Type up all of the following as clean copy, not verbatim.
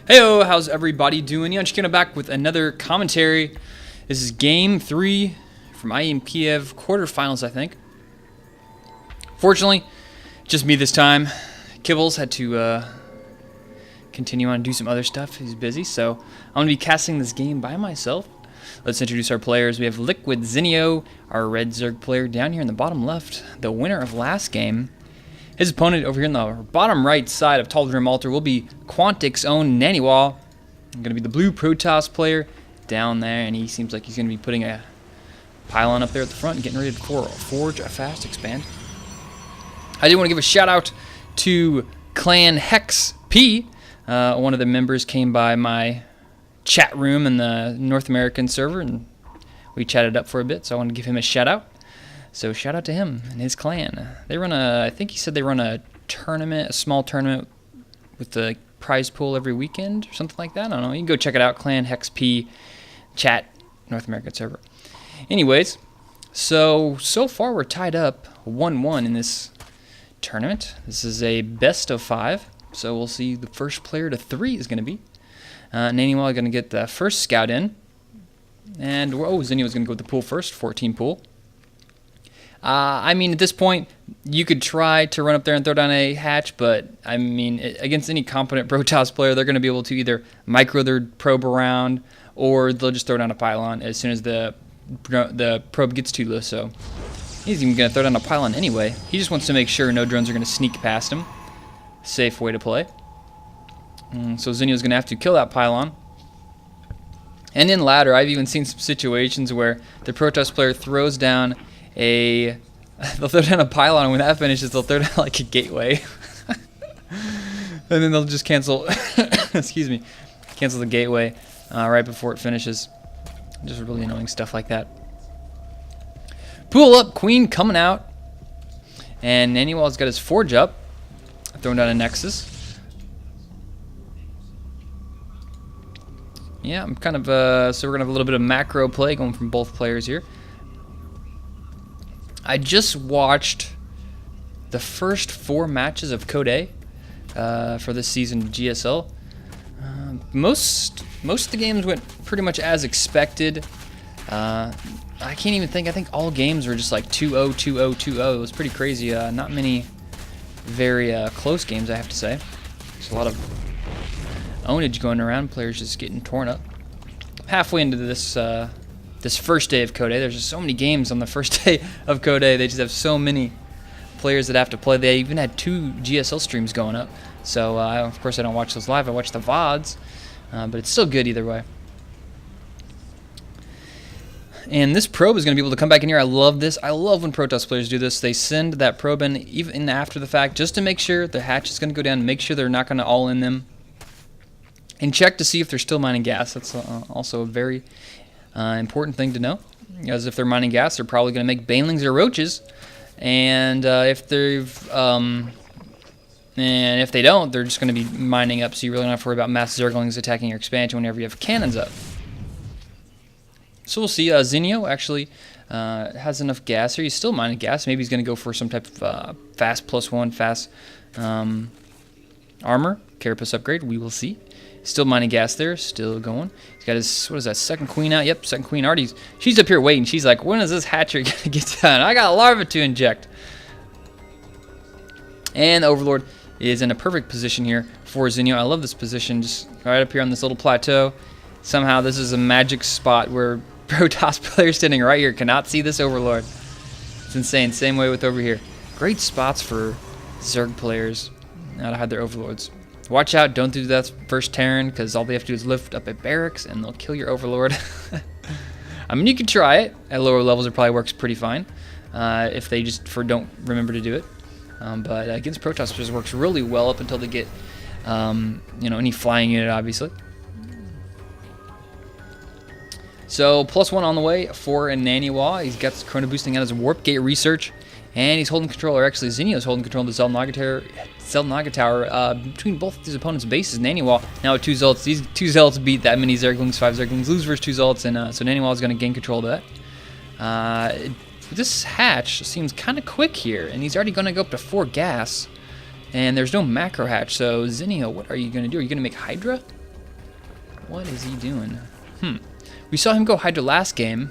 Heyo, how's everybody doing? EonShiKeno back with another commentary. This is Game 3 from IEM Kiev quarterfinals, I think. Fortunately, just me this time. Kibbles had to continue on and do some other stuff. He's busy, so I'm going to be casting this game by myself. Let's introduce our players. We have Liquid Zenio, our red Zerg player down here in the bottom left, the winner of last game. His opponent over here in the bottom right side of Tall Dream Altar will be Quantic's own Naniwa. I'm going to be the blue Protoss player down there, and he seems like he's going to be putting a pylon up there at the front and getting ready to forge a fast expand. I do want to give a shout out to Clan Hex P. One of the members came by my chat room in the North American server, and we chatted up for a bit, so I want to give him a shout out. So shout out to him and his clan. They run I think he said they run a tournament, a small tournament with the prize pool every weekend or something like that. I don't know. You can go check it out. Clan Hex P chat, North American server. Anyways, so far we're tied up 1-1 in this tournament. This is a best of 5. So we'll see the first player to 3 is going to be. Naniwa is going to get the first scout in. And, Zenio is going to go with the pool first, 14 pool. I mean, at this point, you could try to run up there and throw down a hatch, but, I mean, against any competent Protoss player, they're going to be able to either micro their probe around, or they'll just throw down a pylon as soon as the probe gets too low. So he's even going to throw down a pylon anyway. He just wants to make sure no drones are going to sneak past him. Safe way to play. So Zenio's going to have to kill that pylon. And in ladder, I've even seen some situations where the Protoss player throws down they'll throw down a pylon, and when that finishes, they'll throw down like a gateway. And then they'll just cancel, cancel the gateway right before it finishes. Just really annoying stuff like that. Pool up, Queen coming out. And Naniwal's got his forge up, throwing down a Nexus. Yeah, I'm kind of, so we're going to have a little bit of macro play going from both players here. I just watched the first 4 matches of Code A for this season of GSL. Most of the games went pretty much as expected. I can't even think. I think all games were just like 2-0, 2-0, 2-0. It was pretty crazy. Not many very close games, I have to say. There's a lot of ownage going around. Players just getting torn up. Halfway into this this first day of Code A. There's just so many games on the first day of Code A. They just have so many players that have to play. They even had 2 GSL streams going up. So, of course, I don't watch those live. I watch the VODs. But it's still good either way. And this probe is going to be able to come back in here. I love this. I love when Protoss players do this. They send that probe in even after the fact just to make sure the hatch is going to go down, make sure they're not going to all in them. And check to see if they're still mining gas. That's also a very important thing to know, because if they're mining gas, they're probably going to make banelings or roaches, and if they don't, they're just going to be mining up. So you really don't have to worry about mass zerglings attacking your expansion whenever you have cannons up. So we'll see. Zenio actually has enough gas here. He's still mining gas. Maybe he's going to go for some type of fast +1 fast armor carapace upgrade. We will see. Still mining gas there, still going. He's got his, what is that, second queen out? Yep, second queen already. She's up here waiting. She's like, when is this hatchery going to get done? I got a larva to inject. And the Overlord is in a perfect position here for Zenio. I love this position, just right up here on this little plateau. Somehow this is a magic spot where Protoss players standing right here cannot see this Overlord. It's insane. Same way with over here. Great spots for Zerg players now to hide their Overlords. Watch out, don't do that first Terran, because all they have to do is lift up a barracks and they'll kill your Overlord. I mean, you could try it. At lower levels, it probably works pretty fine if they just don't remember to do it. But against Protoss, it works really well up until they get any flying unit, obviously. So, +1 on the way for Naniwa. He's got Chrono boosting out his Warp Gate research. And he's holding control, or actually Zenio's holding control of the Zelnaga Tower between both his opponent's bases. Naniwa now with 2 Zealots. These 2 Zealots beat that many Zerglings, 5 Zerglings, lose versus 2 Zealots, and so Naniwa is going to gain control of that. This hatch seems kind of quick here, and he's already going to go up to 4 gas, and there's no macro hatch. So Zenio, what are you going to do? Are you going to make Hydra? What is he doing? We saw him go Hydra last game.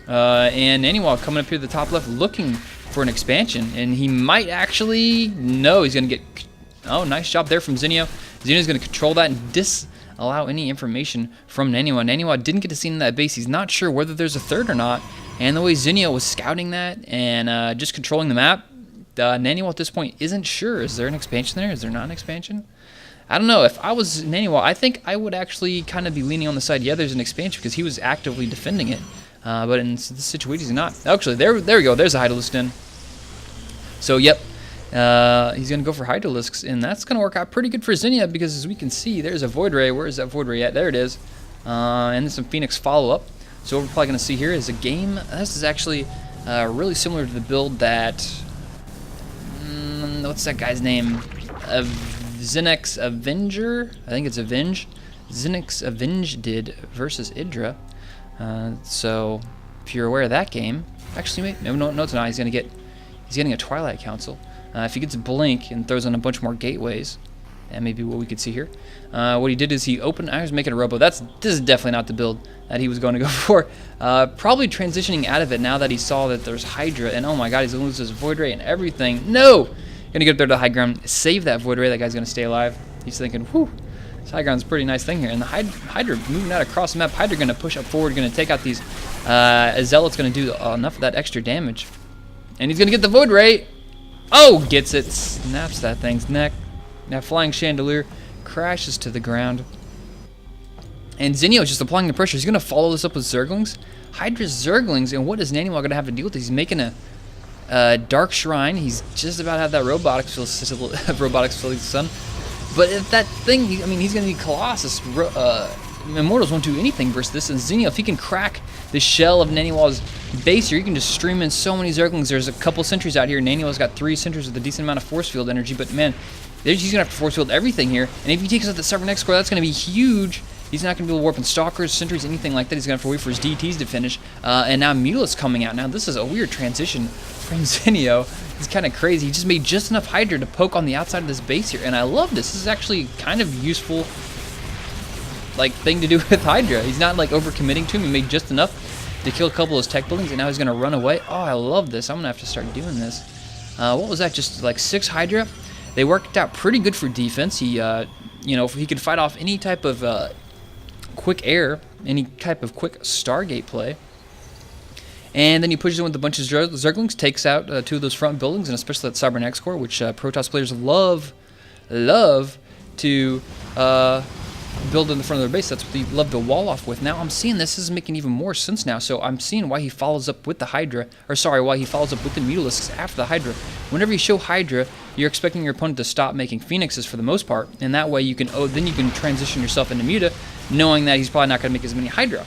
And Naniwa coming up here to the top left looking for an expansion. And he might actually... No, he's going to get... Oh, nice job there from Zenio. Zenio's going to control that and disallow any information from Naniwa. Naniwa didn't get to see in that base. He's not sure whether there's a third or not. And the way Zenio was scouting that and just controlling the map, Naniwa at this point isn't sure. Is there an expansion there? Is there not an expansion? I don't know. If I was Naniwa, I think I would actually kind of be leaning on the side, yeah, there's an expansion, because he was actively defending it. But in this situation, he's not. Actually, there we go. There's a Hydralisk in. So, yep. He's going to go for Hydralisks, and that's going to work out pretty good for Zenio, because as we can see, there's a Void Ray. Where is that Void Ray at? There it is. And then some Phoenix follow-up. So what we're probably going to see here is a game. This is actually really similar to the build that... what's that guy's name? Zenix Avenger? I think it's Avenge. Zenix Avenge did versus Idra. So if you're aware of that game... Actually, no, it's not. He's getting a Twilight Council. If he gets a Blink and throws on a bunch more gateways, that may be what we could see here. What he did is he opened... I was making a robo. This is definitely not the build that he was going to go for. Probably transitioning out of it now that he saw that there's Hydra. And oh my god, he's going to lose his Void Ray and everything. No! Gonna get up there to the high ground, save that Void Ray. That guy's going to stay alive. He's thinking, whew, this high ground's a pretty nice thing here. And the Hydra moving out across the map. Hydra going to push up forward, going to take out these... Zealot's going to do enough of that extra damage. And he's going to get the Void Ray. Oh, gets it. Snaps that thing's neck. That flying chandelier crashes to the ground. And Zenio is just applying the pressure. He's going to follow this up with Zerglings. Hydra's Zerglings, and what is Naniwa going to have to deal with? He's making a Dark Shrine. He's just about to have that robotics facility son. But if that thing, he's going to need Colossus. Immortals won't do anything versus this. And Zenio, if he can crack the shell of Naniwa's base here, you can just stream in so many Zerglings. There's a couple sentries out here. Naniwa's got 3 sentries with a decent amount of force field energy. But man, he's going to have to force field everything here. And if he takes out the Cybernetic Core, that's going to be huge. He's not going to be able to warp in Stalkers, Sentries, anything like that. He's going to have to wait for his DTs to finish. And now Mutalisk coming out. Now this is a weird transition from Zenio. It's kind of crazy. He just made just enough Hydra to poke on the outside of this base here. And I love this. This is actually kind of useful thing to do with Hydra. He's not overcommitting to him. He made just enough to kill a couple of his tech buildings. And now he's going to run away. Oh, I love this. I'm going to have to start doing this. What was that? Just 6 Hydra? They worked out pretty good for defense. He, if he could fight off any type of... quick air, any type of quick Stargate play. And then he pushes in with a bunch of Zerglings, takes out 2 of those front buildings, and especially that Cybernetic Core, which Protoss players love to build in the front of their base. That's what they love to wall off with. Now I'm seeing this is making even more sense now. So I'm seeing why he follows up with the Hydra, why he follows up with the Mutalisks after the Hydra. Whenever you show Hydra, you're expecting your opponent to stop making Phoenixes for the most part, and that way you can then you can transition yourself into Muta, knowing that he's probably not going to make as many Hydra.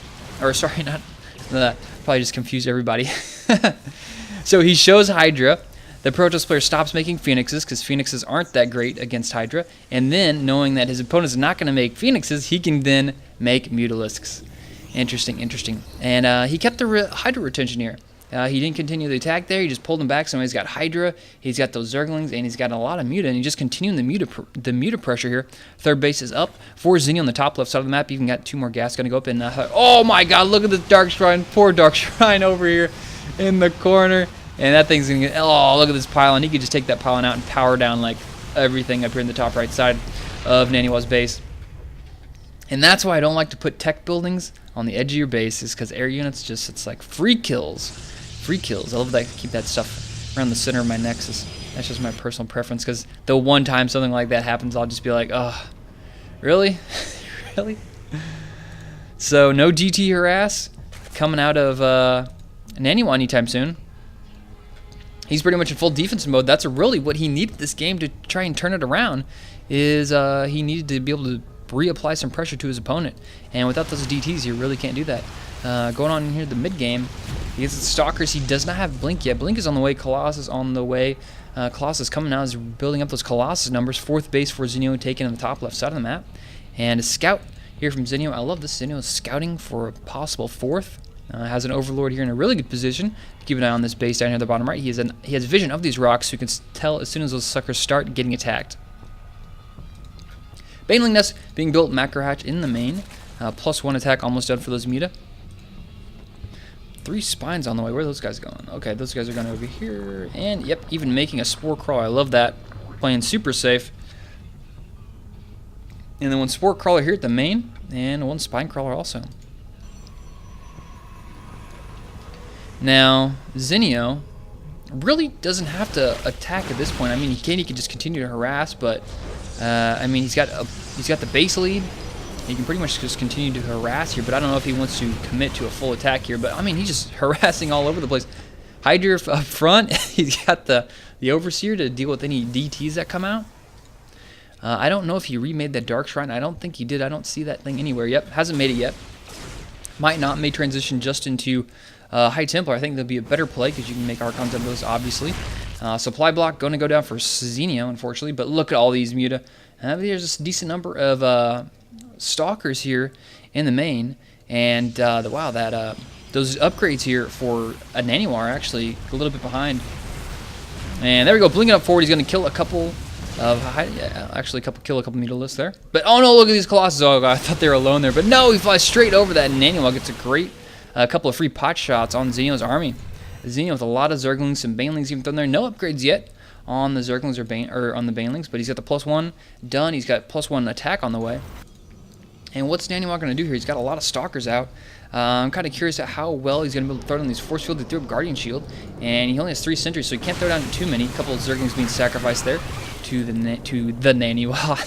Probably just confused everybody. So he shows Hydra. The Protoss player stops making Phoenixes because Phoenixes aren't that great against Hydra. And then, knowing that his opponent is not going to make Phoenixes, he can then make Mutalisks. Interesting. And he kept the Hydra retention here. He didn't continue the attack there. He just pulled him back. So he's got Hydra, he's got those Zerglings, and he's got a lot of Muta. And he's just continuing the Muta pressure here. Third base is up for Zenio on the top left side of the map. Even got 2 more gas going to go up. And oh my God, look at this Dark Shrine. Poor Dark Shrine over here in the corner. And that thing's going to get... Oh, look at this pylon. He could just take that pylon out and power down everything up here in the top right side of Naniwa's base. And that's why I don't like to put tech buildings on the edge of your base, is because air units it's like free kills. Free kills. I love that I keep that stuff around the center of my nexus. That's just my personal preference, because the one time something like that happens, I'll just be like, oh, really? Really? So no GT harass coming out of Naniwa anytime soon. He's pretty much in full defensive mode. That's really what he needed this game to try and turn it around, is he needed to be able to reapply some pressure to his opponent. And without those DTs, you really can't do that. Going on in here, the mid game, he gets the Stalkers. He does not have Blink yet. Blink is on the way. Colossus on the way. Colossus coming out, is building up those Colossus numbers. 4th base for Zenio, taken on the top left side of the map. And a scout here from Zenio. I love this. Zenio is scouting for a possible 4th. Has an Overlord here in a really good position. Keep an eye on this base down here at the bottom right. He has vision of these rocks, so you can tell as soon as those suckers start getting attacked. Baneling Nest being built, macro hatch in the main. +1 attack almost done for those Muta. 3 spines on the way. Where are those guys going? Okay, those guys are going over here. And, yep, even making a spore crawl. I love that. Playing super safe. And then 1 spore crawler here at the main. And 1 spine crawler also. Now, Zenio really doesn't have to attack at this point. I mean, he can just continue to harass, but I mean, he's got the base lead. He can pretty much just continue to harass here, but I don't know if he wants to commit to a full attack here. But I mean, he's just harassing all over the place. Hydra up front. He's got the Overseer to deal with any DTs that come out. I don't know if he remade that Dark Shrine. I don't think he did. I don't see that thing anywhere. Yep, hasn't made it yet. Might not. May transition just into High Templar. I think there'll be a better play because you can make Archons out of those, obviously. Supply block going to go down for Zenio, unfortunately. But look at all these Muta. There's a decent number of Stalkers here in the main. And wow, those upgrades here for a Naniwa are actually a little bit behind. And there we go, blinking up forward. He's going to kill a couple of kill a couple Mutalisks there. But oh no, look at these Colossus. Oh god, I thought they were alone there. But no, he flies straight over that, and Naniwa gets a great couple of free pot shots on Zenio's army. Zenio with a lot of Zerglings and Banelings even thrown there. No upgrades yet on the Zerglings or on the Banelings, but he's got the +1 done. He's got +1 attack on the way. And what's Naniwa going to do here? He's got a lot of Stalkers out. I'm kind of curious at how well he's going to be able to throw down these Force Field. He threw up Guardian Shield, and he only has 3 sentries, so he can't throw down too many. A couple of Zerglings being sacrificed there to the Naniwa.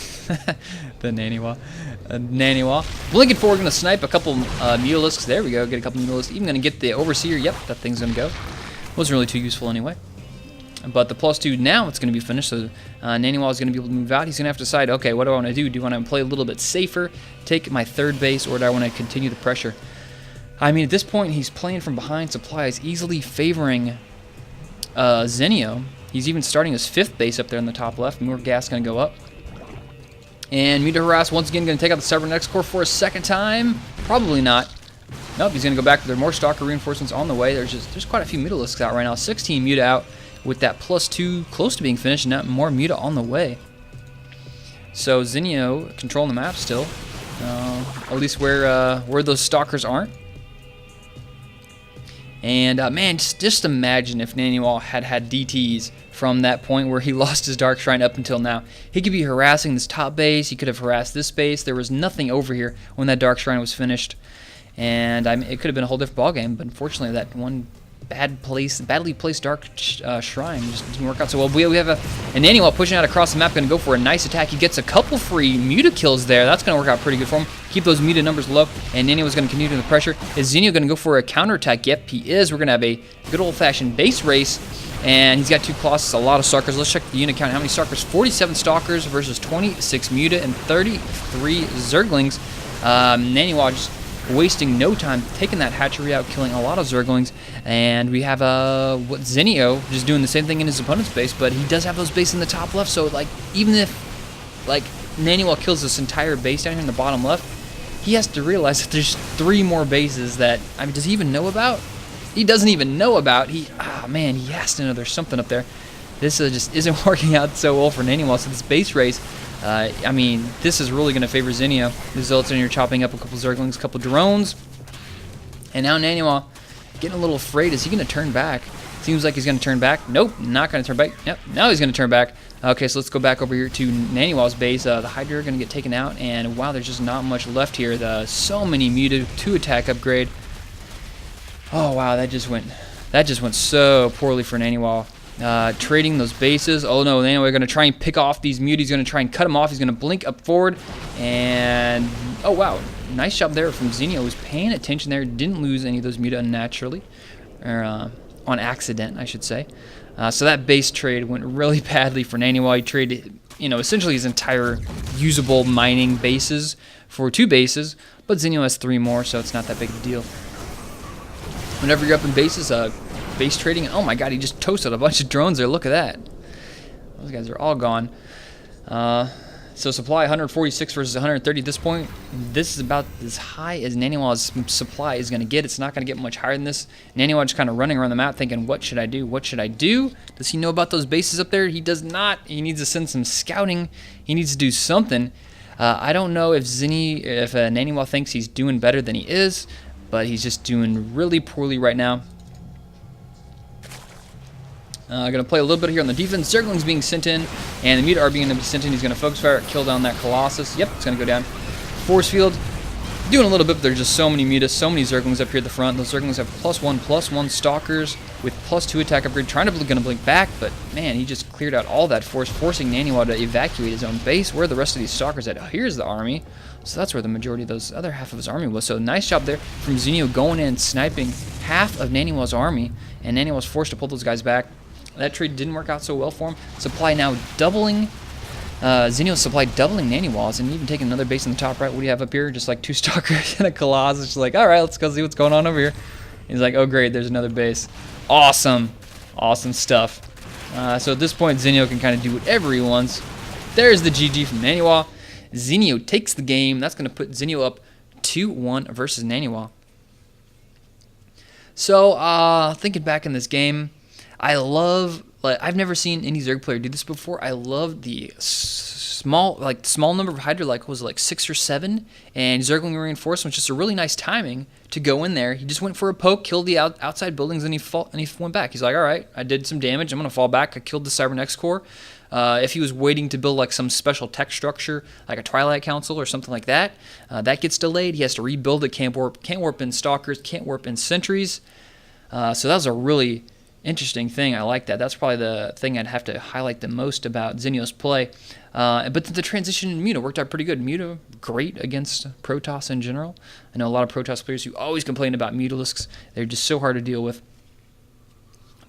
The Naniwa. Blinking forward, going to snipe a couple Mutalisks. There we go, get a couple Mutalisks. Even going to get the Overseer. Yep, that thing's going to go. Wasn't really too useful anyway. But the +2 now it's going to be finished, so Naniwa is going to be able to move out. He's going to have to decide, okay, what do I want to do? Do I want to play a little bit safer, take my 3rd base, or do I want to continue the pressure? I mean, at this point, he's playing from behind supplies, easily favoring Zenio. He's even starting his 5th base up there in the top left. More gas going to go up. And Muta Harass once again going to take out the Cybernex Core for a 2nd time. Probably not. Nope, he's going to go back. There are more Stalker reinforcements on the way. There's quite a few Mutalisks out right now. 16 Muta out, with that +2 close to being finished, and now more Muta on the way. So Zenio controlling the map still, at least where those Stalkers aren't. And man, just imagine if Naniwa had DTs from that point where he lost his Dark Shrine up until now. He could be harassing this top base. He could have harassed this base. There was nothing over here when that Dark Shrine was finished, and I mean, it could have been a whole different ballgame. But unfortunately, that one badly placed Dark Shrine just didn't work out so well. We have a Naniwa pushing out across the map, going to go for a nice attack. He gets a couple free Muta kills there. That's going to work out pretty good for him. Keep those Muta numbers low, and Naniwa's going to continue the pressure. Is Zenio going to go for a counterattack? Yep, he is. We're going to have a good old-fashioned base race, and he's got 2 Colossus, a lot of Stalkers. Let's check the unit count. How many Stalkers? 47 Stalkers versus 26 Muta and 33 Zerglings. Naniwa just wasting no time, taking that hatchery out, killing a lot of Zerglings, and we have Zenio just doing the same thing in his opponent's base, but he does have those bases in the top left, so like even if like Naniwa kills this entire base down here in the bottom left, he has to realize that there's 3 more bases that, I mean, does he even know about? He doesn't even know about. Man, he has to know there's something up there. This just isn't working out so well for Naniwa, so this base race, I mean, this is really going to favor Zenio. Results in you're chopping up a couple Zerglings, a couple drones. And now Naniwa getting a little afraid. Is he going to turn back? Seems like he's going to turn back. Nope, not going to turn back. Yep, now he's going to turn back. Okay, so let's go back over here to Naniwa's base. The Hydra are going to get taken out. And wow, there's just not much left here. So many Muta 2 attack upgrade. Oh wow, that just went so poorly for Naniwa. Trading those bases. Oh no, anyway, we're going to try and pick off these Muta. He's going to try and cut them off. He's going to blink up forward. And, oh wow, nice job there from Zenio. Was paying attention there. Didn't lose any of those Muta unnaturally. Or on accident, I should say. So that base trade went really badly for Naniwa. He traded, essentially his entire usable mining bases for 2 bases. But Zenio has 3 more, so it's not that big of a deal. Whenever you're up in bases, base trading. Oh my god, he just toasted a bunch of drones there. Look at that. Those guys are all gone. So supply 146 versus 130 at this point. This is about as high as Naniwa's supply is going to get. It's not going to get much higher than this. Naniwa just kind of running around the map thinking, what should I do? What should I do? Does he know about those bases up there? He does not. He needs to send some scouting. He needs to do something. I don't know if Naniwa thinks he's doing better than he is, but he's just doing really poorly right now. Going to play a little bit here on the defense. Zerglings being sent in, and the Muta are being sent in. He's going to focus fire, kill down that Colossus. Yep, it's going to go down. Force field, doing a little bit, but there's just so many Mutas, so many Zerglings up here at the front. Those Zerglings have +1/+1 Stalkers with +2 attack upgrade. Trying to blink back, but man, he just cleared out all that force, forcing Naniwa to evacuate his own base. Where are the rest of these Stalkers at? Here's the army. So that's where the majority of those other half of his army was. So nice job there from Zenio going in, sniping half of Naniwa's army, and Naniwa was forced to pull those guys back. That trade didn't work out so well for him. Supply now doubling. Zenio's supply doubling Naniwa's, and even taking another base in the top right. What do you have up here? Just like 2 Stalkers and a Colossus. Just like, all right, let's go see what's going on over here. He's like, oh great, there's another base. Awesome, awesome stuff. So at this point, Zenio can kind of do whatever he wants. There's the GG from Naniwa. Zenio takes the game. That's going to put Zenio up 2-1 versus Naniwa. So thinking back in this game, I love, like, I've never seen any Zerg player do this before. I love the small number of Hydra, like was like 6 or 7, and Zergling reinforcements, just a really nice timing to go in there. He just went for a poke, killed the outside buildings, and he went back. He's like, all right, I did some damage. I'm gonna fall back. I killed the Cybernex core. If he was waiting to build like some special tech structure, like a Twilight Council or something like that, that gets delayed. He has to rebuild it. Can't warp in Stalkers. Can't warp in Sentries. So that was a really interesting thing. I like that. That's probably the thing I'd have to highlight the most about Zenio's play. But the transition in Muta worked out pretty good. Muta, great against Protoss in general. I know a lot of Protoss players who always complain about Mutalisks. They're just so hard to deal with.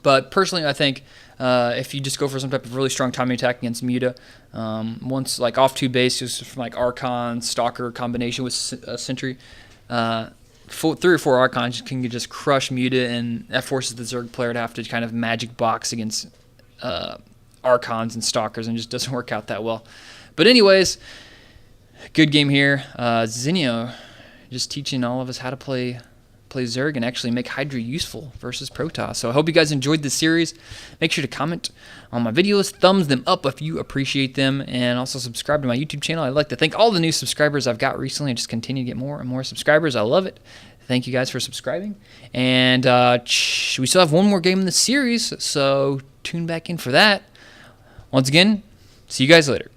But personally, I think if you just go for some type of really strong timing attack against Muta, once like off 2 base, just from like Archon, Stalker combination with Sentry, 3 or 4 Archons can just crush Muta, and that forces the Zerg player to have to kind of magic box against Archons and Stalkers, and just doesn't work out that well. But anyways, good game here. Zenio just teaching all of us how to play Zerg and actually make Hydra useful versus Protoss. So I hope you guys enjoyed this series. Make sure to comment on my videos, thumbs them up if you appreciate them, and also subscribe to my YouTube channel. I'd like to thank all the new subscribers I've got recently. I just continue to get more and more subscribers. I love it. Thank you guys for subscribing. And we still have one more game in the series, so tune back in for that. Once again, see you guys later.